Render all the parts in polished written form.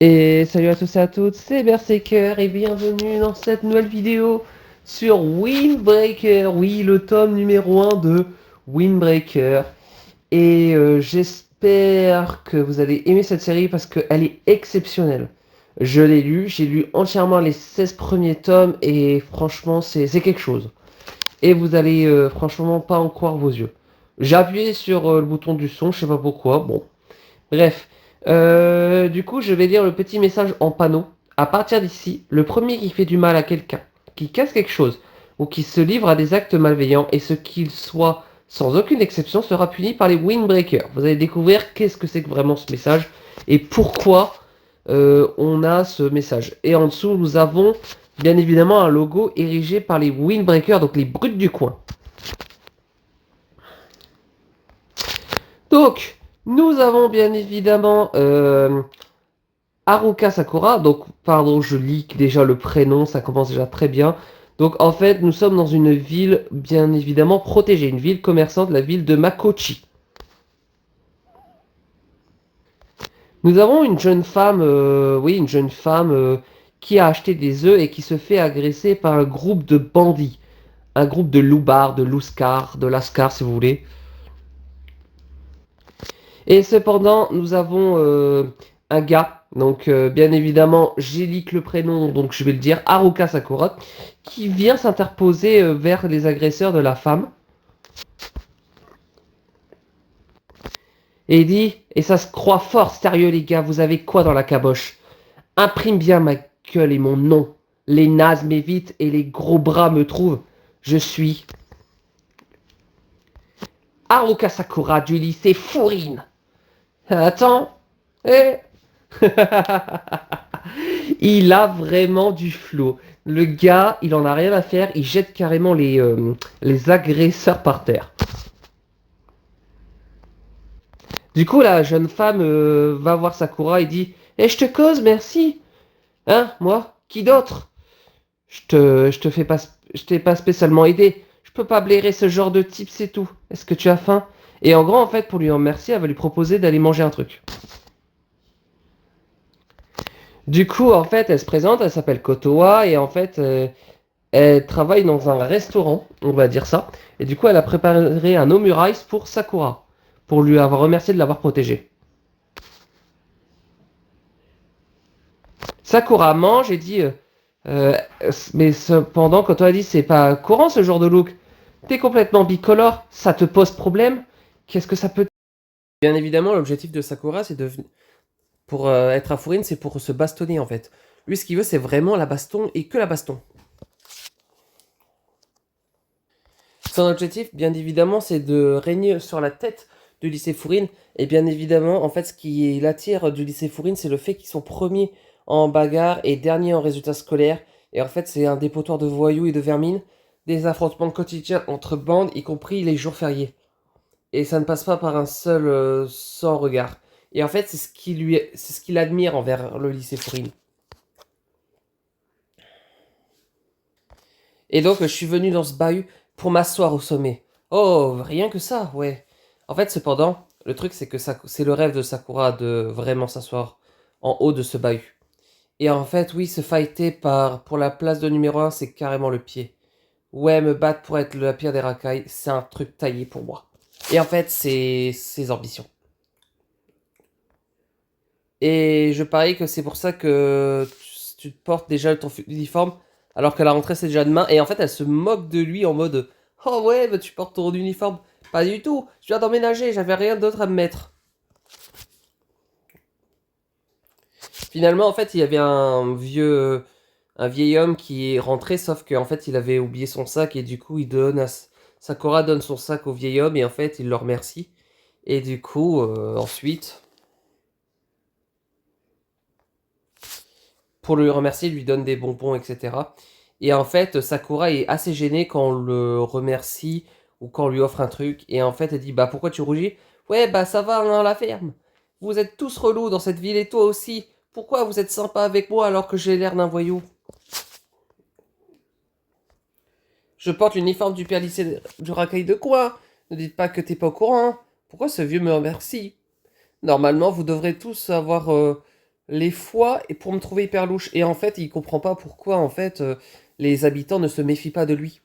Et salut à tous et à toutes, c'est Berserker et bienvenue dans cette nouvelle vidéo sur Windbreaker. Oui, le tome numéro 1 de Windbreaker. Et j'espère que vous allez aimer cette série parce qu'elle est exceptionnelle. Je l'ai lu, j'ai lu entièrement les 16 premiers tomes et franchement c'est quelque chose. Et vous allez franchement pas en croire vos yeux. J'ai appuyé sur le bouton du son, je sais pas pourquoi, bon. Bref, du coup, je vais lire le petit message en panneau. À partir d'ici, le premier qui fait du mal à quelqu'un, qui casse quelque chose, ou qui se livre à des actes malveillants, et ce qu'il soit, sans aucune exception, sera puni par les Windbreakers. Vous allez découvrir qu'est-ce que c'est que vraiment ce message, et pourquoi on a ce message. Et en dessous, nous avons bien évidemment un logo érigé par les Windbreakers, donc les brutes du coin. Donc, nous avons bien évidemment Haruka Sakura, donc pardon, je lis déjà le prénom, ça commence déjà très bien. Donc en fait, nous sommes dans une ville bien évidemment protégée, une ville commerçante, la ville de Makochi. Nous avons une jeune femme, oui, une jeune femme qui a acheté des œufs et qui se fait agresser par un groupe de bandits. Un groupe de loupards, de louscars, de lascars si vous voulez. Et cependant, nous avons un gars, donc bien évidemment, j'élique le prénom, donc je vais le dire, Haruka Sakura, qui vient s'interposer vers les agresseurs de la femme. Et il dit, et ça se croit fort sérieux les gars, vous avez quoi dans la caboche? Imprime bien ma gueule et mon nom. Les nazes m'évitent et les gros bras me trouvent. Je suis Haruka Sakura du lycée Fourine. Attends, eh. Il a vraiment du flow. Le gars, il en a rien à faire, il jette carrément les agresseurs par terre. Du coup, la jeune femme va voir Sakura et dit Eh, je te cause, merci. Hein, moi Qui d'autre je t'ai pas spécialement aidé. Je peux pas blairer ce genre de type, c'est tout. Est-ce que tu as faim? Et en gros, en fait, pour lui en remercier, elle va lui proposer d'aller manger un truc. Du coup, en fait, elle se présente, elle s'appelle Kotoa, et en fait, elle travaille dans un restaurant, on va dire ça. Et du coup, elle a préparé un omurice pour Sakura, pour lui avoir remercié de l'avoir protégé. Sakura mange et dit euh, mais cependant, quand on a dit c'est pas courant ce genre de look, t'es complètement bicolore, ça te pose problème? Qu'est-ce que ça peut... Bien évidemment, l'objectif de Sakura, c'est de... Pour être à Furine, c'est pour se bastonner en fait. Lui, ce qu'il veut, c'est vraiment la baston et que la baston. Son objectif, bien évidemment, c'est de régner sur la tête du lycée Fourine. Et bien évidemment, en fait, ce qui l'attire du lycée Fourine, c'est le fait qu'ils sont premiers en bagarre et derniers en résultats scolaires. Et en fait, c'est un dépotoir de voyous et de vermines, des affrontements quotidiens entre bandes, y compris les jours fériés. Et ça ne passe pas par un seul sans regard. Et en fait, c'est ce qu'il admire envers le lycée Fourine. Et donc, je suis venu dans ce bahut pour m'asseoir au sommet. Oh, rien que ça, ouais. En fait, cependant, le truc, c'est que c'est le rêve de Sakura de vraiment s'asseoir en haut de ce bahut. Et en fait, oui, se fighter pour la place de numéro 1, c'est carrément le pied. Ouais, me battre pour être la pire des racailles, c'est un truc taillé pour moi. Et en fait, c'est ses ambitions. Et je parie que c'est pour ça que tu te portes déjà ton uniforme, alors que la rentrée c'est déjà demain. Et en fait, elle se moque de lui en mode Oh ouais, bah, tu portes ton uniforme. Pas du tout, je viens d'emménager, j'avais rien d'autre à me mettre. Finalement, en fait, il y avait un vieil homme qui est rentré, sauf qu'en fait, il avait oublié son sac et du coup, Sakura donne son sac au vieil homme et en fait, il le remercie. Et du coup, ensuite, pour le remercier, il lui donne des bonbons, etc. Et en fait, Sakura est assez gênée quand on le remercie ou quand on lui offre un truc. Et en fait, elle dit, bah pourquoi tu rougis? Ouais, bah ça va, hein, la ferme. Vous êtes tous relous dans cette ville et toi aussi. Pourquoi vous êtes sympa avec moi alors que j'ai l'air d'un voyou? Je porte l'uniforme du père lycée du racaille de quoi? Ne dites pas que t'es pas au courant. Pourquoi ce vieux me remercie? Normalement, vous devrez tous avoir les fois et pour me trouver hyper louche. Et en fait, il comprend pas pourquoi, en fait, les habitants ne se méfient pas de lui.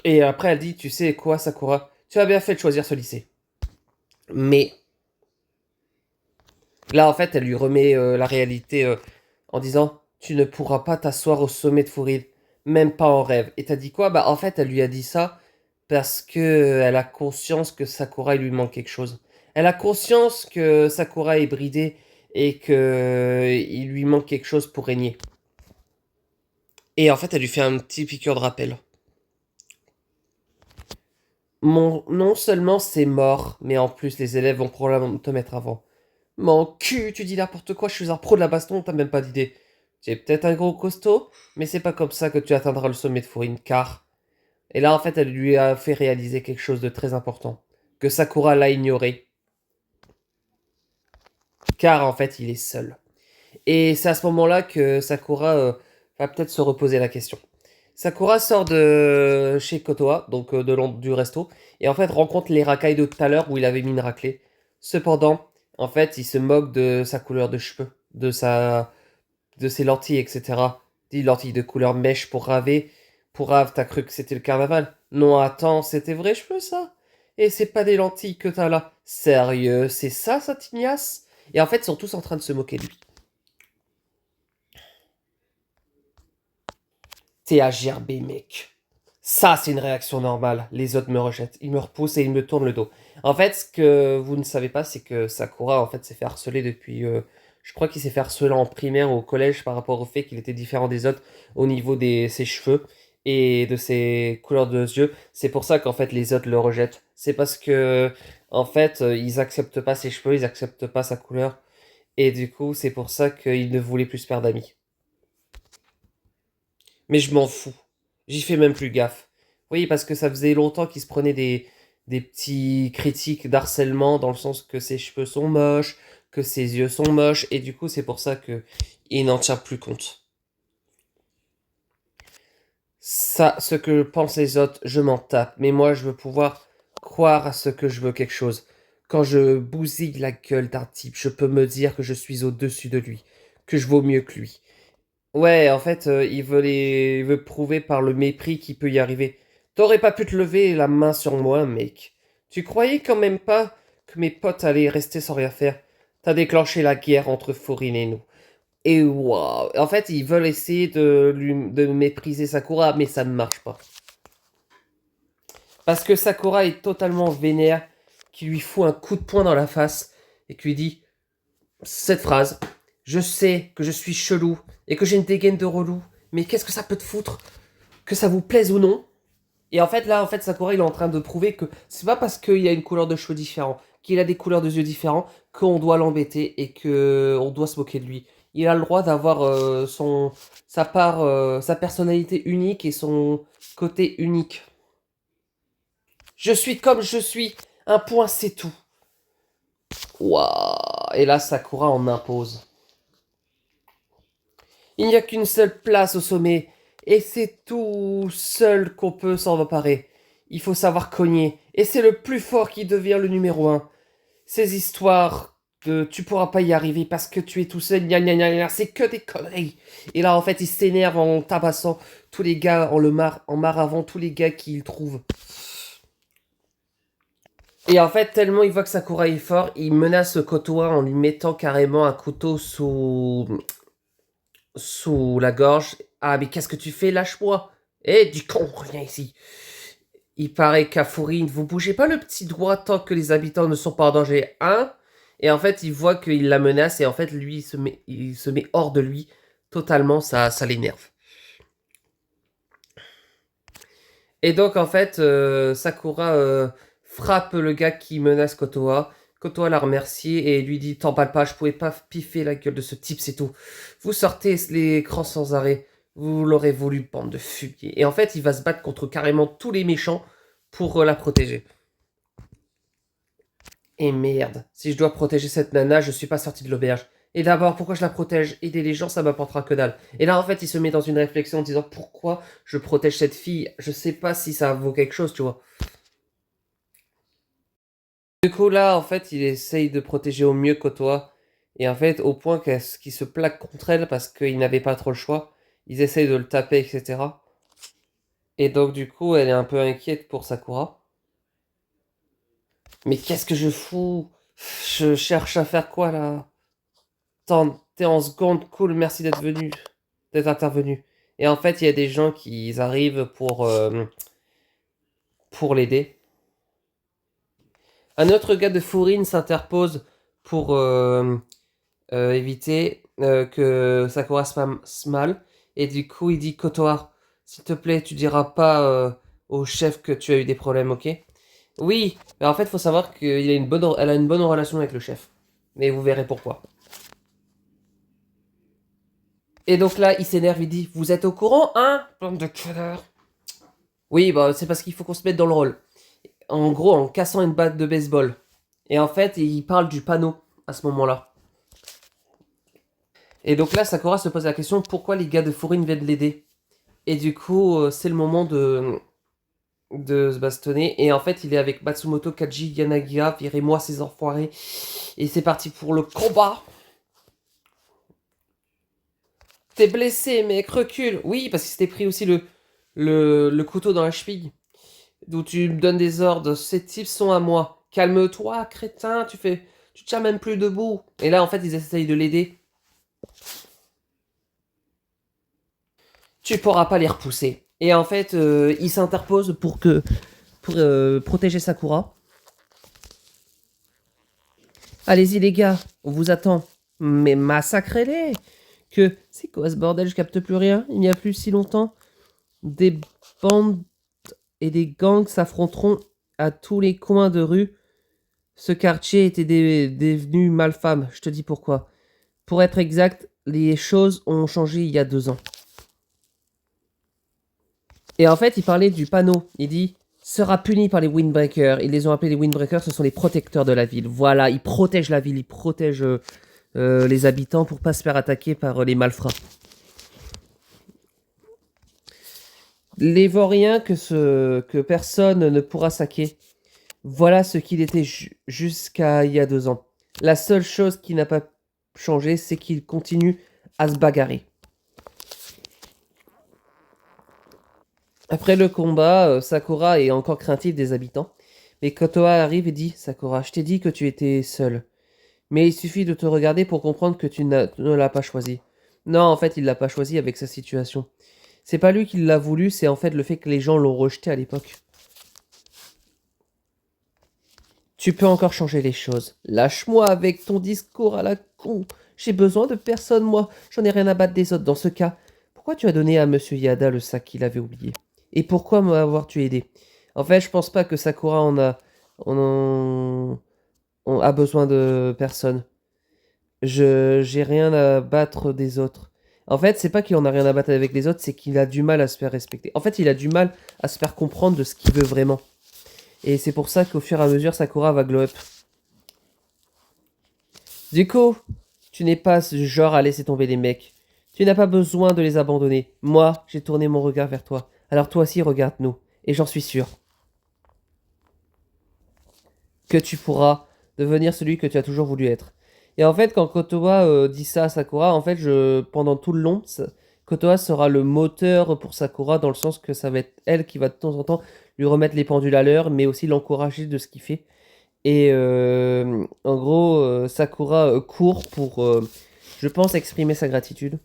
Et après, elle dit, tu sais quoi, Sakura, tu as bien fait de choisir ce lycée. Mais là, en fait, elle lui remet la réalité en disant, tu ne pourras pas t'asseoir au sommet de Furil, même pas en rêve. Et t'as dit quoi? Bah, en fait, elle lui a dit ça parce que elle a conscience que Sakura, il lui manque quelque chose. Elle a conscience que Sakura est bridée et que il lui manque quelque chose pour régner. Et en fait, elle lui fait un petit piqûre de rappel. Non seulement c'est mort, mais en plus les élèves vont probablement te mettre avant. Mon cul, tu dis n'importe quoi, je suis un pro de la baston, t'as même pas d'idée. Tu es peut-être un gros costaud, mais c'est pas comme ça que tu atteindras le sommet de Furine, car... Et là, en fait, elle lui a fait réaliser quelque chose de très important. Que Sakura l'a ignoré. Car, en fait, il est seul. Et c'est à ce moment-là que Sakura va peut-être se reposer la question. Sakura sort de chez Kotoa, donc du resto, et en fait rencontre les racailles de tout à l'heure où il avait mis une raclée. Cependant, en fait, il se moque de sa couleur de cheveux, de ses lentilles, etc. Des lentilles de couleur mèche pour raver. Pour Rave, t'as cru que c'était le carnaval? Non, attends, c'était vrai cheveux ça? Et c'est pas des lentilles que t'as là. Sérieux, c'est ça tignasse? Et en fait, ils sont tous en train de se moquer de lui. T'es à gerber, mec. Ça, c'est une réaction normale. Les autres me rejettent. Ils me repoussent et ils me tournent le dos. En fait, ce que vous ne savez pas, c'est que Sakura, en fait, s'est fait harceler depuis... je crois qu'il s'est fait harceler en primaire ou au collège par rapport au fait qu'il était différent des autres au niveau de ses cheveux et de ses couleurs de yeux. C'est pour ça qu'en fait, les autres le rejettent. C'est parce que, en fait, ils acceptent pas ses cheveux, ils acceptent pas sa couleur. Et du coup, c'est pour ça qu'ils ne voulaient plus se faire d'amis. Mais je m'en fous. J'y fais même plus gaffe. Oui, parce que ça faisait longtemps qu'il se prenait des petits critiques d'harcèlement dans le sens que ses cheveux sont moches, que ses yeux sont moches, et du coup, c'est pour ça que il n'en tient plus compte. Ça, ce que pensent les autres, je m'en tape. Mais moi, je veux pouvoir croire à ce que je veux quelque chose. Quand je bousille la gueule d'un type, je peux me dire que je suis au-dessus de lui, que je vaux mieux que lui. Ouais, en fait, il veut prouver par le mépris qu'il peut y arriver. T'aurais pas pu te lever la main sur moi, mec. Tu croyais quand même pas que mes potes allaient rester sans rien faire. T'as déclenché la guerre entre Furine et nous. Et waouh. En fait, ils veulent essayer de mépriser Sakura, mais ça ne marche pas. Parce que Sakura est totalement vénère, qui lui fout un coup de poing dans la face, et qui lui dit cette phrase. Je sais que je suis chelou et que j'ai une dégaine de relou, mais qu'est-ce que ça peut te foutre? Que ça vous plaise ou non? Et en fait, là, Sakura, il est en train de prouver que c'est pas parce qu'il a une couleur de cheveux différente, qu'il a des couleurs de yeux différents, qu'on doit l'embêter et que on doit se moquer de lui. Il a le droit d'avoir sa personnalité unique et son côté unique. Je suis comme je suis, un point c'est tout. Waouh! Et là, Sakura en impose. Il n'y a qu'une seule place au sommet, et c'est tout seul qu'on peut s'en emparer. Il faut savoir cogner, et c'est le plus fort qui devient le numéro un. Ces histoires de tu pourras pas y arriver parce que tu es tout seul, gna gna gna gna, c'est que des conneries. Et là, en fait, il s'énerve en tabassant tous les gars, en maravant tous les gars qu'il trouve. Et en fait, tellement il voit que Sakura est fort, il menace Kotoa en lui mettant carrément un couteau sous la gorge. Ah, mais qu'est-ce que tu fais? Lâche-moi. Eh, du con, reviens ici. Il paraît qu'à Furine, vous bougez pas le petit doigt tant que les habitants ne sont pas en danger, hein? Et en fait, il voit qu'il la menace et en fait, lui, il se met hors de lui totalement, ça l'énerve. Et donc, en fait, Sakura frappe le gars qui menace Kotoa. Kotoa l'a remercié et lui dit t'emballe pas, je pouvais pas piffer la gueule de ce type, c'est tout. Vous sortez l'écran sans arrêt. Vous l'aurez voulu, bande de fumier. Et en fait, il va se battre contre carrément tous les méchants pour la protéger. Et merde, si je dois protéger cette nana, je suis pas sorti de l'auberge. Et d'abord, pourquoi je la protège? Aider les gens, ça m'apportera que dalle. Et là, en fait, il se met dans une réflexion en disant pourquoi je protège cette fille? Je sais pas si ça vaut quelque chose, tu vois. Du coup, là, en fait, il essaye de protéger au mieux Kotoa. Et en fait, au point qu'il se plaque contre elle parce qu'il n'avait pas trop le choix. Ils essayent de le taper, etc. Et donc, du coup, elle est un peu inquiète pour Sakura. Mais qu'est-ce que je fous? Je cherche à faire quoi, là? Attends, t'es en seconde, cool, merci d'être intervenu. Et en fait, il y a des gens qui arrivent pour l'aider. Un autre gars de Fourine s'interpose pour éviter que Sakura se passe mal. Et du coup, il dit Kotoa, s'il te plaît, tu diras pas au chef que tu as eu des problèmes, ok? Oui, mais en fait, il faut savoir elle a une bonne relation avec le chef. Mais vous verrez pourquoi. Et donc là, il s'énerve, il dit vous êtes au courant, hein? Bande de connards. Oui, bah c'est parce qu'il faut qu'on se mette dans le rôle. En gros, en cassant une batte de baseball. Et en fait, il parle du panneau à ce moment-là. Et donc là, Sakura se pose la question pourquoi les gars de Furine viennent l'aider. Et du coup, c'est le moment de se bastonner. Et en fait, il est avec Matsumoto, Kaji, Yanagiya, virez-moi ces enfoirés. Et c'est parti pour le combat. T'es blessé, mec, recule. Oui, parce qu'il s'était pris aussi le couteau dans la cheville. D'où tu me donnes des ordres. Ces types sont à moi. Calme-toi, crétin, tu te tiens même plus debout. Et là, en fait, ils essayent de l'aider. Tu pourras pas les repousser. Et en fait, il s'interpose pour protéger Sakura. Allez-y les gars, on vous attend. Mais massacrez-les. C'est quoi ce bordel? Je capte plus rien. Il n'y a plus si longtemps. Des bandes et des gangs s'affronteront à tous les coins de rue. Ce quartier était devenu malfame. Je te dis pourquoi. Pour être exact, les choses ont changé il y a 2 ans. Et en fait, il parlait du panneau. Il dit sera puni par les Windbreakers. Ils les ont appelés les Windbreakers, ce sont les protecteurs de la ville. Voilà, ils protègent la ville, ils protègent les habitants pour pas se faire attaquer par les malfrats. Les vauriens que personne ne pourra saquer. Voilà ce qu'il était jusqu'à il y a 2 ans. La seule chose qui n'a pas changé, c'est qu'il continue à se bagarrer. Après le combat, Sakura est encore craintive des habitants. Mais Kotoa arrive et dit Sakura, je t'ai dit que tu étais seule. Mais il suffit de te regarder pour comprendre que ne l'as pas choisi. Non, en fait, il l'a pas choisi avec sa situation. C'est pas lui qui l'a voulu, c'est en fait le fait que les gens l'ont rejeté à l'époque. Tu peux encore changer les choses. Lâche-moi avec ton discours à la con. J'ai besoin de personne, moi. J'en ai rien à battre des autres. Dans ce cas, pourquoi tu as donné à Monsieur Yada le sac qu'il avait oublié? Et pourquoi m'avoir-tu aidé? En fait, je pense pas que Sakura on a besoin de personne. J'ai rien à battre des autres. En fait, c'est pas qu'il en a rien à battre avec les autres, c'est qu'il a du mal à se faire respecter. En fait, il a du mal à se faire comprendre de ce qu'il veut vraiment. Et c'est pour ça qu'au fur et à mesure, Sakura va glow up. Du coup, tu n'es pas ce genre à laisser tomber les mecs. Tu n'as pas besoin de les abandonner. Moi, j'ai tourné mon regard vers toi. Alors toi aussi, regarde-nous. Et j'en suis sûr que tu pourras devenir celui que tu as toujours voulu être. Et en fait, quand Kotoa dit ça à Sakura, en fait, pendant tout le long, Kotoa sera le moteur pour Sakura dans le sens que ça va être elle qui va de temps en temps lui remettre les pendules à l'heure, mais aussi l'encourager de ce qu'il fait. Et en gros, Sakura court pour, je pense, exprimer sa gratitude.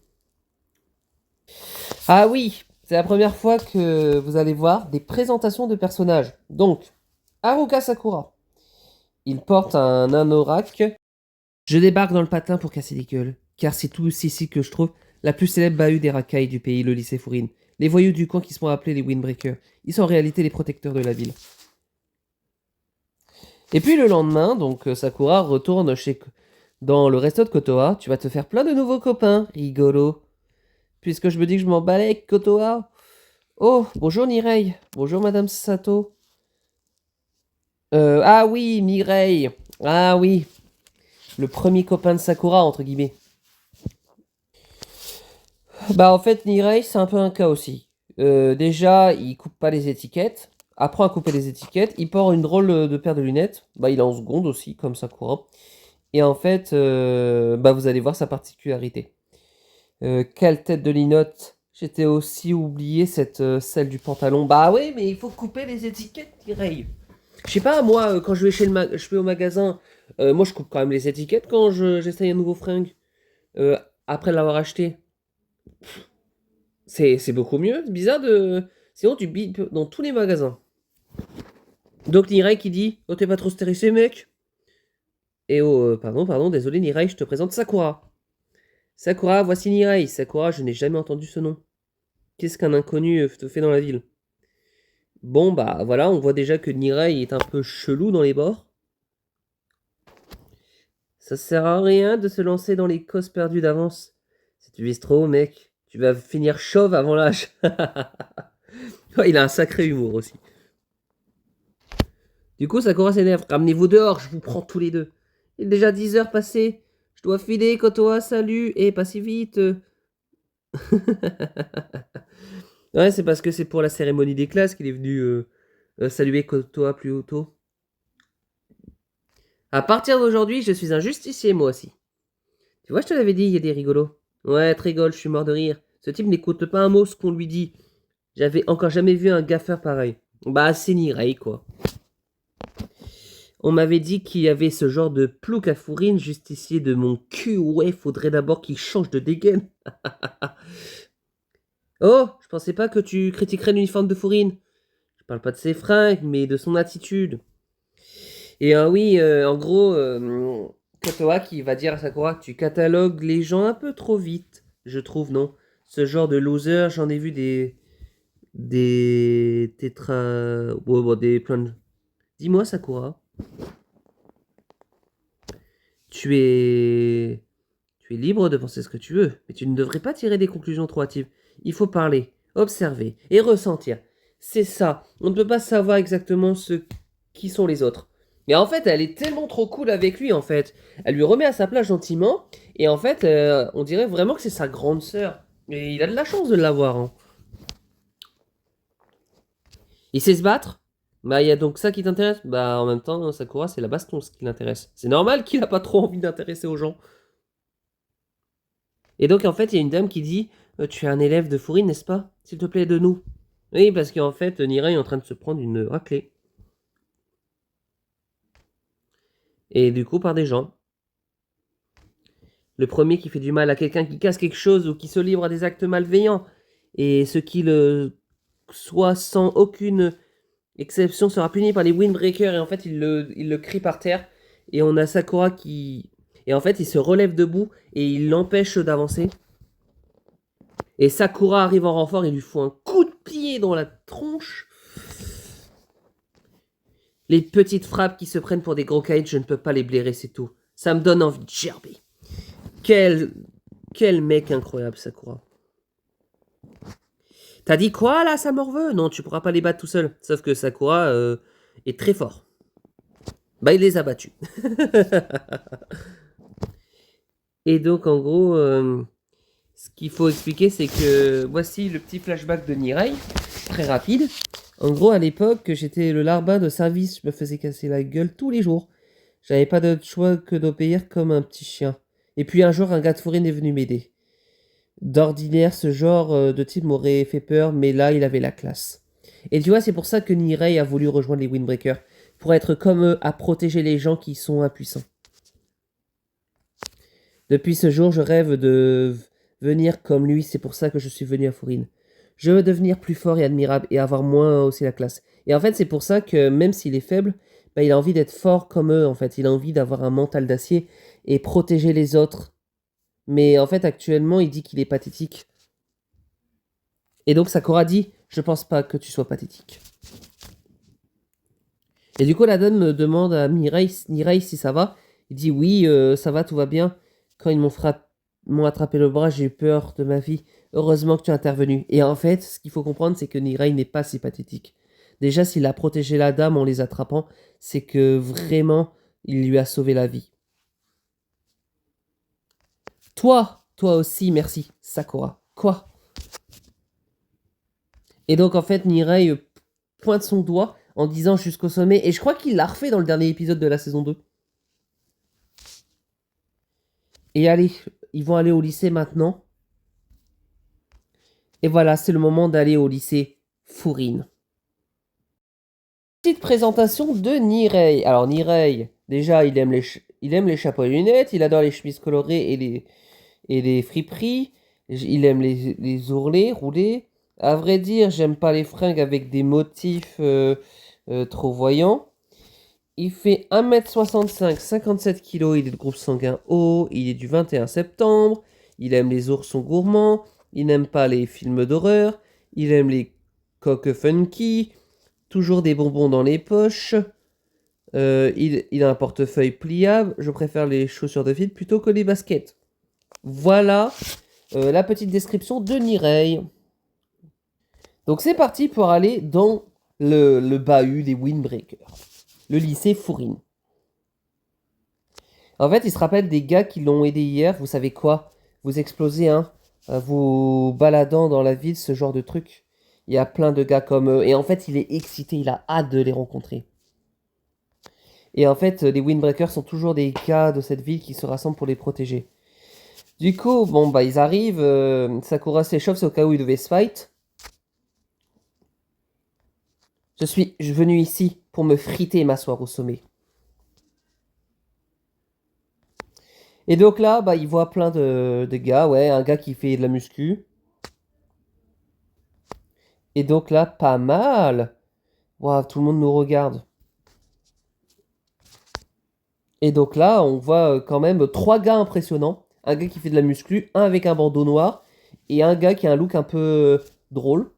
Ah oui, c'est la première fois que vous allez voir des présentations de personnages. Donc, Haruka Sakura. Il porte un anorak. Je débarque dans le patin pour casser les gueules, car c'est tout ici que je trouve la plus célèbre bahut des racailles du pays, le lycée Furine. Les voyous du coin qui se font appeler les Windbreakers. Ils sont en réalité les protecteurs de la ville. Et puis le lendemain, donc Sakura retourne dans le resto de Kotoa. Tu vas te faire plein de nouveaux copains, rigolo. Puisque je me dis que je m'en balais avec Kotoa. Oh, bonjour Mireille. Bonjour Madame Sato. Ah oui, Mireille. Ah oui. Le premier copain de Sakura, entre guillemets. Bah en fait, Mireille, c'est un peu un cas aussi. Déjà, il coupe pas les étiquettes. apprend à couper les étiquettes. Il porte une drôle de paire de lunettes. Bah, il est en seconde aussi, comme Sakura. Et en fait, bah, vous allez voir sa particularité. Quelle tête de linotte. J'étais aussi oublié celle du pantalon. Bah oui, mais il faut couper les étiquettes, Mireille. Je sais pas, moi, quand je vais je vais au magasin, moi je coupe quand même les étiquettes quand j'essaye un nouveau fringue. Après l'avoir acheté. C'est beaucoup mieux. C'est bizarre de. Sinon, tu bipes dans tous les magasins. Donc Nirai qui dit: Oh, t'es pas trop stressé, mec? Et oh, pardon, désolé, Nirai, je te présente Sakura. Sakura, voici Nirai. Sakura, je n'ai jamais entendu ce nom. Qu'est-ce qu'un inconnu te fait dans la ville? Bon, bah voilà, on voit déjà que Nirai est un peu chelou dans les bords. Ça sert à rien de se lancer dans les causes perdues d'avance. Si tu vises trop, mec, tu vas finir chauve avant l'âge. Oh, il a un sacré humour aussi. Du coup, Sakura s'énerve. Ramenez-vous dehors, je vous prends tous les deux. Il est déjà 10 heures passées. Je dois filer, Kotoa, salut. Et pas si vite. Ouais, c'est parce que c'est pour la cérémonie des classes qu'il est venu saluer Kotoa plus tôt. À partir d'aujourd'hui, je suis un justicier, moi aussi. Tu vois, je te l'avais dit, il y a des rigolos. Ouais, te rigole, je suis mort de rire. Ce type n'écoute pas un mot ce qu'on lui dit. J'avais encore jamais vu un gaffeur pareil. Bah, c'est Nirai, quoi. On m'avait dit qu'il y avait ce genre de plouc à fourrine, justicier de mon cul. Ouais, faudrait d'abord qu'il change de dégaine. Oh, je pensais pas que tu critiquerais l'uniforme de fourrine. Je parle pas de ses fringues, mais de son attitude. Et oui, en gros, Kotoa qui va dire à Sakura: Tu catalogues les gens un peu trop vite, je trouve, non? Ce genre de loser, j'en ai vu des tétra... Bon, des plein de... Dis-moi, Sakura, tu es... Tu es libre de penser ce que tu veux, mais tu ne devrais pas tirer des conclusions trop hâtives. Il faut parler, observer et ressentir. C'est ça. On ne peut pas savoir exactement qui sont les autres. Mais en fait, elle est tellement trop cool avec lui, en fait. Elle lui remet à sa place gentiment, et en fait, on dirait vraiment que c'est sa grande sœur. Et il a de la chance de l'avoir, hein. Il sait se battre? Bah, il y a donc ça qui t'intéresse? Bah, en même temps, Sakura, c'est la baston ce qui l'intéresse. C'est normal qu'il a pas trop envie d'intéresser aux gens. Et donc, en fait, il y a une dame qui dit: Tu es un élève de Fourine, n'est-ce pas? S'il te plaît, de nous. Oui, parce qu'en fait, Nirai est en train de se prendre une raclée. Et du coup, par des gens. Le premier qui fait du mal à quelqu'un qui casse quelque chose ou qui se livre à des actes malveillants. Et ce qui le soit sans aucune exception sera puni par les windbreakers. Et en fait, il le crie par terre. Et on a Sakura qui... Et en fait, il se relève debout et il l'empêche d'avancer. Et Sakura arrive en renfort et lui faut un coup de pied dans la tronche. Les petites frappes qui se prennent pour des gros caïds, je ne peux pas les blairer, c'est tout. Ça me donne envie de gerber. Quel mec incroyable, Sakura. T'as dit quoi là, ça morveux? Non, tu pourras pas les battre tout seul. Sauf que Sakura est très fort. Bah, il les a battus. Et donc, en gros, ce qu'il faut expliquer, c'est que voici le petit flashback de Nirai, très rapide. En gros, à l'époque, j'étais le larbin de service, je me faisais casser la gueule tous les jours. J'avais pas d'autre choix que d'obéir comme un petit chien. Et puis un jour, un gars de Fourine est venu m'aider. D'ordinaire, ce genre de type m'aurait fait peur, mais là, il avait la classe. Et tu vois, c'est pour ça que Nirai a voulu rejoindre les Windbreakers. Pour être comme eux, à protéger les gens qui sont impuissants. Depuis ce jour, je rêve de venir comme lui, c'est pour ça que je suis venu à Fourine. Je veux devenir plus fort et admirable et avoir moins aussi la classe. Et en fait, c'est pour ça que même s'il est faible, bah, il a envie d'être fort comme eux, en fait. Il a envie d'avoir un mental d'acier et protéger les autres. Mais en fait, actuellement, il dit qu'il est pathétique. Et donc Sakura dit: Je pense pas que tu sois pathétique. Et du coup, la dame me demande à Nirai si ça va. Il dit: Oui, ça va, tout va bien. Quand ils m'ont attrapé le bras, j'ai eu peur de ma vie. Heureusement que tu es intervenu. Et en fait, ce qu'il faut comprendre, c'est que Nirai n'est pas si pathétique. Déjà, s'il a protégé la dame en les attrapant, c'est que vraiment, il lui a sauvé la vie. Toi aussi, merci, Sakura. Quoi? Et donc, en fait, Nirai pointe son doigt en disant jusqu'au sommet. Et je crois qu'il l'a refait dans le dernier épisode de la saison 2. Et allez, ils vont aller au lycée maintenant. Et voilà, c'est le moment d'aller au lycée Fourine. Petite présentation de Nirei. Alors Nirei, déjà, il aime les chapeaux et lunettes, il adore les chemises colorées et les friperies. Il aime les ourlets roulés. À vrai dire, j'aime pas les fringues avec des motifs trop voyants. Il fait 1m65, 57 kg, il est de groupe sanguin O, il est du 21 septembre, il aime les oursons gourmands, il n'aime pas les films d'horreur, il aime les coques funky, toujours des bonbons dans les poches, il a un portefeuille pliable, je préfère les chaussures de ville plutôt que les baskets. Voilà la petite description de Nirei. Donc c'est parti pour aller dans le bahut des Windbreakers, le lycée Fourine. En fait, il se rappelle des gars qui l'ont aidé hier. Vous savez quoi? Vous explosez, hein? Vous baladant dans la ville, ce genre de truc. Il y a plein de gars comme eux. Et en fait, il est excité, il a hâte de les rencontrer. Et en fait, les Windbreakers sont toujours des gars de cette ville qui se rassemblent pour les protéger. Du coup, bon, bah, ils arrivent. Sakura s'échauffe, c'est au cas où ils devaient se fight. Je suis venu ici pour me friter et m'asseoir au sommet. Et donc là, bah, il voit plein de gars, ouais, un gars qui fait de la muscu. Et donc là, pas mal. Waouh, tout le monde nous regarde. Et donc là, on voit quand même 3 gars impressionnants. Un gars qui fait de la muscu, un avec un bandeau noir, et un gars qui a un look un peu drôle,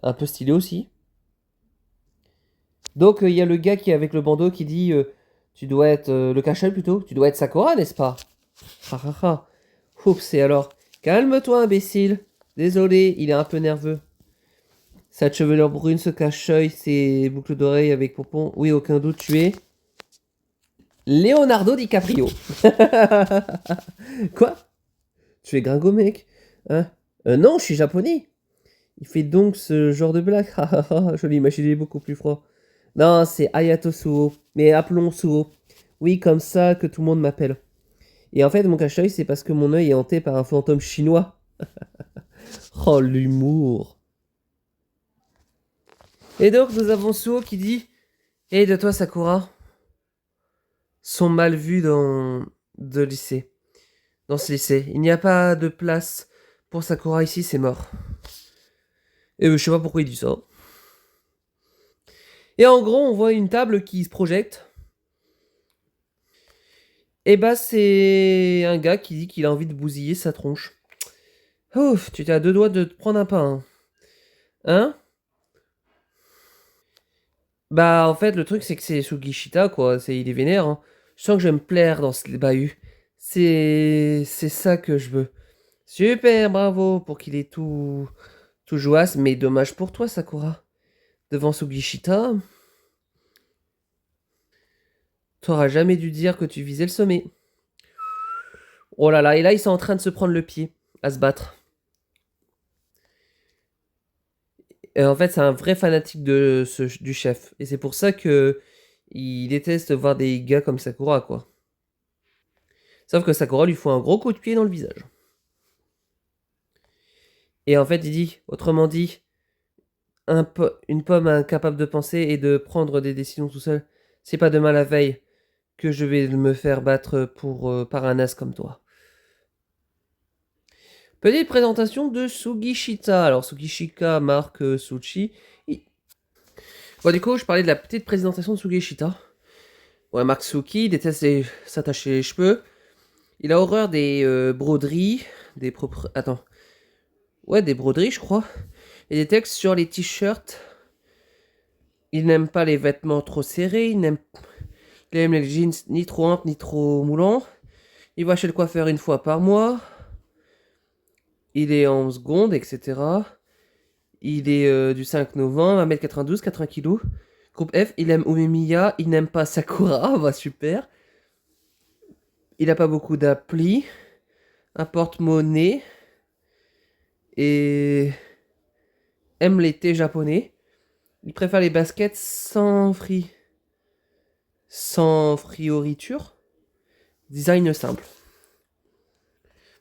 un peu stylé aussi. Donc il y a le gars qui est avec le bandeau qui dit tu dois être le cache plutôt, tu dois être Sakura, n'est-ce pas? Ha ha ha. Oups, et alors, calme-toi imbécile. Désolé, il est un peu nerveux. Sa chevelure brune, ce cache-œil, ses boucles d'oreilles avec pompons. Oui, aucun doute, tu es Leonardo DiCaprio. Quoi? Tu es gringo, mec? Hein? Non, je suis japonais. Il fait donc ce genre de blague. Je l'imaginais beaucoup plus froid. Non, c'est Ayato Suo. Mais appelons Suo. Oui, comme ça que tout le monde m'appelle. Et en fait, mon cache-œil, c'est parce que mon œil est hanté par un fantôme chinois. Oh, l'humour. Et donc, nous avons Suo qui dit et de toi, Sakura, sont mal vus dans ce lycée. Il n'y a pas de place pour Sakura ici, c'est mort. Et je sais pas pourquoi il dit ça. Et en gros, on voit une table qui se projette. Et bah, c'est un gars qui dit qu'il a envie de bousiller sa tronche. Ouf, tu t'es à 2 doigts de te prendre un pain. Hein? Bah, en fait, le truc, c'est que c'est Sugishita, quoi. Il est vénère, hein. Je sens que je vais me plaire dans ce bahut. C'est ça que je veux. Super, bravo, pour qu'il ait tout jouasse, mais dommage pour toi, Sakura. Devant Sugishita, t'auras jamais dû dire que tu visais le sommet. Oh là là, et là, ils sont en train de se prendre le pied, à se battre. Et en fait, c'est un vrai fanatique du chef. Et c'est pour ça que il déteste voir des gars comme Sakura, quoi. Sauf que Sakura lui faut un gros coup de pied dans le visage. Et en fait, il dit, autrement dit, une pomme incapable de penser et de prendre des décisions tout seul, c'est pas demain la veille que je vais me faire battre par un as comme toi. Petite présentation de Sugishita. Alors, Sugishita marque Sushi. Bon, du coup, je parlais de la petite présentation de Sugishita. Ouais, Mark Suki, il déteste s'attacher les cheveux. Il a horreur des broderies, Attends. Ouais, des broderies, je crois. Et des textes sur les t-shirts. Il n'aime pas les vêtements trop serrés. Il aime les jeans ni trop amples ni trop moulants. Il va chez le coiffeur une fois par mois. Il est en seconde, etc. Il est du 5 novembre, 1m92, 80 kg. Groupe F, il aime Umemiya, il n'aime pas Sakura, bah super. Il a pas beaucoup d'applis. Un porte-monnaie. Et aime les thés japonais. Il préfère les baskets sans frioriture. Design simple.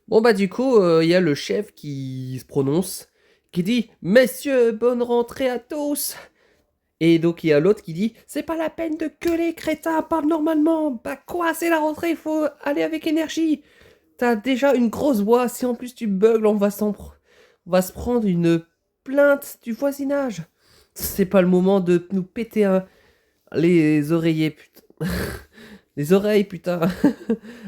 Bon bah du coup, il y a le chef qui se prononce, qui dit Messieurs, bonne rentrée à tous. Et donc il y a l'autre qui dit c'est pas la peine de que les crétins parlent normalement. Bah quoi, c'est la rentrée, il faut aller avec énergie. T'as déjà une grosse voix, si en plus tu bugs, on va se prendre une plainte du voisinage. C'est pas le moment de nous péter les oreillers, putain. Les oreilles, putain.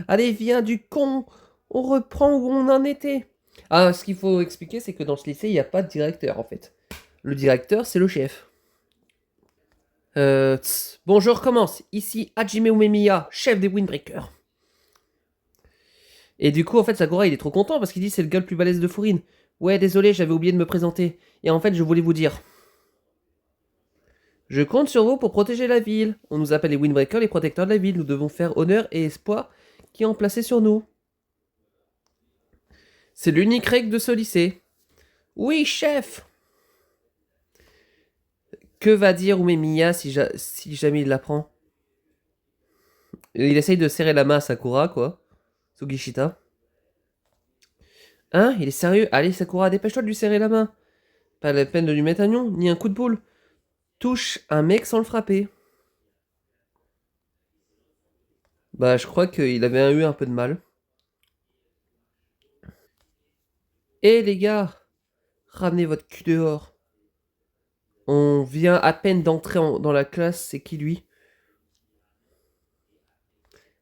Allez, viens du con. On reprend où on en était. Ah, ce qu'il faut expliquer, c'est que dans ce lycée, il n'y a pas de directeur, en fait. Le directeur, c'est le chef. Bon, je recommence. Ici, Hajime Umemiya, chef des Windbreakers. Et du coup, en fait, Sakura, il est trop content parce qu'il dit c'est le gars le plus balèze de Furine. Ouais, désolé, j'avais oublié de me présenter. Et en fait, je voulais vous dire. Je compte sur vous pour protéger la ville. On nous appelle les Windbreakers, les protecteurs de la ville. Nous devons faire honneur et espoir qui ont placé sur nous. C'est l'unique règle de ce lycée. Oui, chef. Que va dire Umemiya si jamais il l'apprend? Il essaye de serrer la main à Sakura, quoi. Sugishita. Hein? Il est sérieux? Allez, Sakura, dépêche-toi de lui serrer la main. Pas la peine de lui mettre un nion, ni un coup de boule. Touche un mec sans le frapper. Bah, je crois qu'il avait eu un peu de mal. Eh les gars, ramenez votre cul dehors. On vient à peine d'entrer dans la classe, c'est qui lui?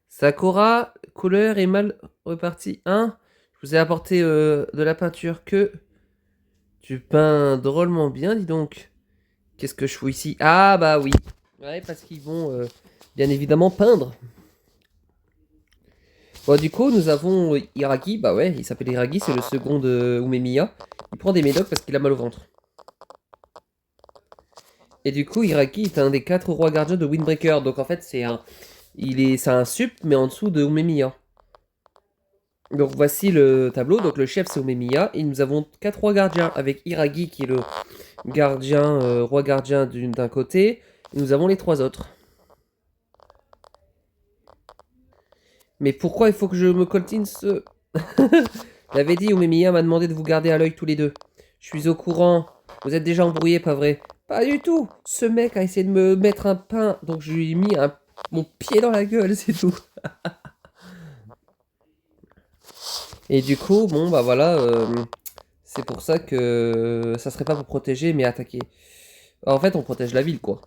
Sakura, couleur est mal repartie. Hein? Je vous ai apporté de la peinture que... Tu peins drôlement bien, dis donc. Qu'est-ce que je fous ici? Ah bah oui. Ouais, parce qu'ils vont bien évidemment peindre. Bon, du coup, nous avons Iragi. Bah ouais, il s'appelle Iragi, c'est le second de Umemiya. Il prend des médocs parce qu'il a mal au ventre. Et du coup, Iragi est un des 4 rois gardiens de Windbreaker. Donc en fait, c'est un sup, mais en dessous de Umemiya. Donc voici le tableau. Donc le chef, c'est Umemiya. Et nous avons 4 rois gardiens avec Iragi qui est le gardien, roi gardien d'un côté. Et nous avons les 3 autres. Mais pourquoi il faut que je me coltine ce... J'avais dit, Umemiya m'a demandé de vous garder à l'œil tous les deux. Je suis au courant. Vous êtes déjà embrouillés, pas vrai? Pas du tout. Ce mec a essayé de me mettre un pain, donc je lui ai mis mon pied dans la gueule, c'est tout. Et du coup, bon, bah voilà, c'est pour ça que ça serait pas pour protéger, mais attaquer. En fait, on protège la ville, quoi.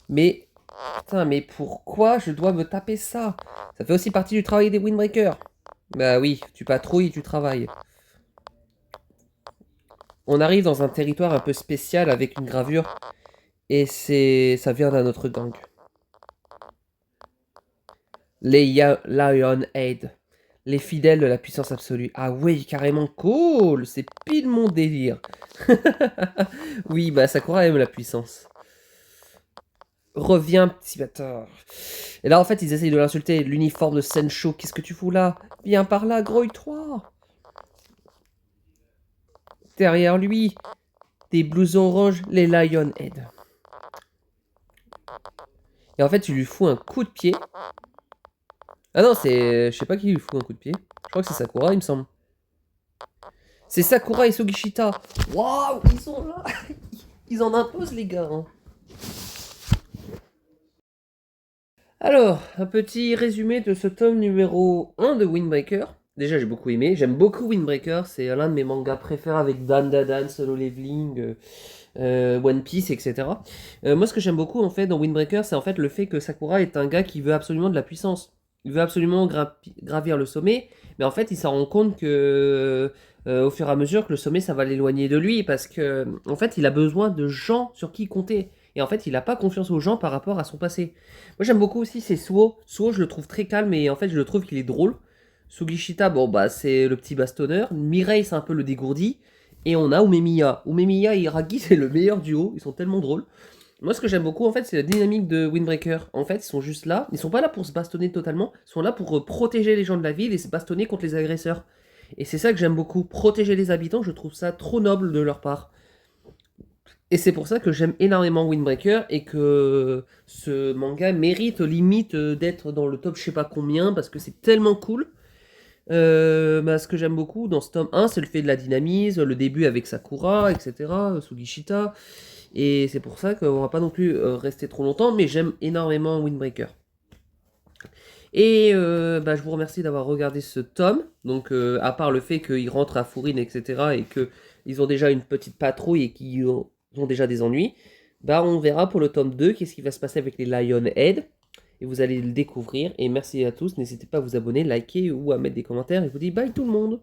Mais, putain, mais pourquoi je dois me taper ça? Ça fait aussi partie du travail des Windbreakers. Bah oui, tu patrouilles, tu travailles. On arrive dans un territoire un peu spécial avec une gravure. Et ça vient d'un autre gang. Les Lionhead. Les fidèles de la puissance absolue. Ah oui, carrément cool. C'est pile mon délire. Oui, bah Sakura aime la puissance. Reviens, petit bâtard. Et là, en fait, ils essayent de l'insulter. L'uniforme de Sensho, qu'est-ce que tu fous là? Viens par là, grouille-toi. Derrière lui, des blousons oranges, les Lionhead. Et en fait, tu lui fous un coup de pied. Ah non, c'est... Je sais pas qui lui fout un coup de pied. Je crois que c'est Sakura, il me semble. C'est Sakura et Sugishita. Waouh, ils sont là. Ils en imposent, les gars. Hein. Alors, un petit résumé de ce tome numéro 1 de Windbreaker. Déjà, j'ai beaucoup aimé. J'aime beaucoup Windbreaker. C'est l'un de mes mangas préférés avec Dan Dadan, Solo Leveling, One Piece, etc. Moi, ce que j'aime beaucoup, en fait, dans Windbreaker, c'est en fait le fait que Sakura est un gars qui veut absolument de la puissance. Il veut absolument gravir le sommet. Mais en fait, il s'en rend compte que... au fur et à mesure que le sommet, ça va l'éloigner de lui. Parce que, en fait, il a besoin de gens sur qui compter. Et en fait, il n'a pas confiance aux gens par rapport à son passé. Moi, j'aime beaucoup aussi, c'est Suo. Suo, je le trouve très calme et en fait, je le trouve qu'il est drôle. Sugishita, bon, bah, c'est le petit bastonneur. Mirei, c'est un peu le dégourdi. Et on a Umemiya. Umemiya et Iragi, c'est le meilleur duo. Ils sont tellement drôles. Moi, ce que j'aime beaucoup, en fait, c'est la dynamique de Windbreaker. En fait, ils sont juste là. Ils sont pas là pour se bastonner totalement. Ils sont là pour protéger les gens de la ville et se bastonner contre les agresseurs. Et c'est ça que j'aime beaucoup. Protéger les habitants, je trouve ça trop noble de leur part. Et c'est pour ça que j'aime énormément Windbreaker et que ce manga mérite limite d'être dans le top je sais pas combien parce que c'est tellement cool. Ce que j'aime beaucoup dans ce tome 1, c'est le fait de la dynamise, le début avec Sakura, etc., Sugishita. Et c'est pour ça qu'on va pas non plus rester trop longtemps, mais j'aime énormément Windbreaker. Et je vous remercie d'avoir regardé ce tome. Donc, à part le fait qu'ils rentrent à Fourine, etc., et qu'ils ont déjà une petite patrouille et qu'ils ont déjà des ennuis, on verra pour le tome 2 qu'est-ce qui va se passer avec les Lionhead. Et vous allez le découvrir. Et merci à tous. N'hésitez pas à vous abonner, liker ou à mettre des commentaires. Et je vous dis bye tout le monde.